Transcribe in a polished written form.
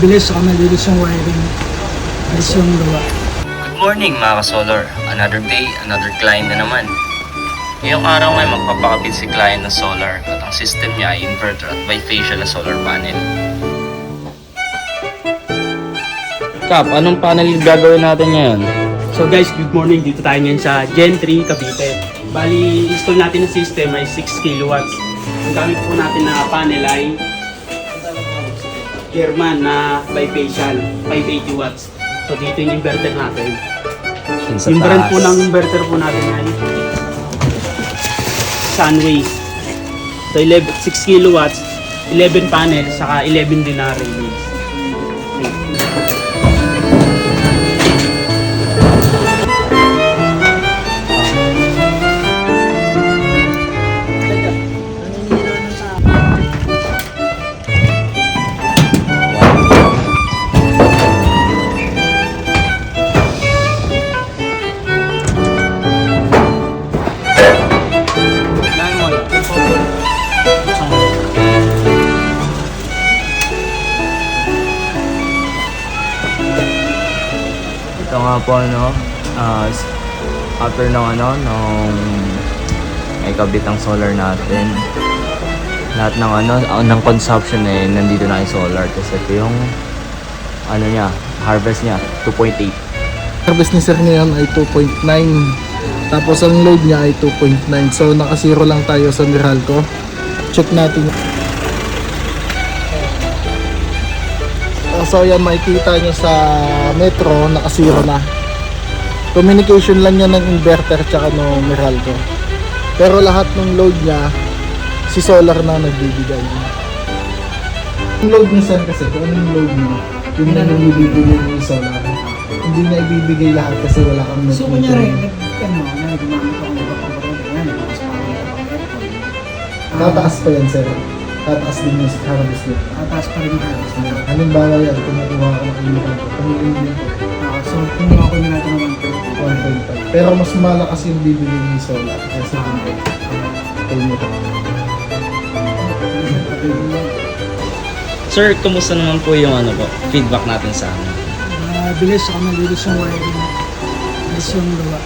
Mabilis saka malinis yung wiring. Ayos yung gawa. Good morning mga ka-solar. Another day, another client na naman. Ngayong araw ay magpapakabit si client ng solar at ang system niya ay inverter at bifacial na solar panel. Kap, anong panel gagawin natin ngayon? So guys, good morning. Dito tayo ngayon sa Gen 3 Cavite. Bali, install natin ng system ay 6 kilowatts. Ang gamit po natin na panel ay German na bifacial, 580 watts. So dito yung inverter natin. Yung brand po ng inverter po natin ay Sunways. So 6 kilowatts, 11 panel, saka 11 din na relays. Ito nga po after nung may kabit ang solar natin, lahat ng consumption nandito na yung solar. Kasi ito yung harvest niya 2.8. Harvest ni sir ngayon ay 2.9. Tapos ang load niya ay 2.9. So naka-zero lang tayo sa Meralco. Check natin. So yan, makikita nyo sa Metro, naka-zero na. Communication lang yan ng inverter tsaka no Meralco. Pero lahat ng load niya, si solar na nagbibigay. Yung load niya sir kasi, kung anong load niya, yun na yung ibibigay ng solar. Hindi na ibibigay lahat kasi wala kang net. So kunyari, nagmamit ako ng pang-kuryente. Nagtaas pa ako ng pang-aircon. Tataas pa yan sir. Tataas din yung harvest nito. Tataas pa rin yung harvest nila. Halimbawa yan, kumukuha ka ng Meralco. Pumili din po. So kumuha ko nila ito ng 1.5. Pero mas malakas yung bibili ni solar kasi Sir, kumusta naman po yung feedback natin sa amin? Mabilis saka malinis yung wiring. Ayos yung gawa.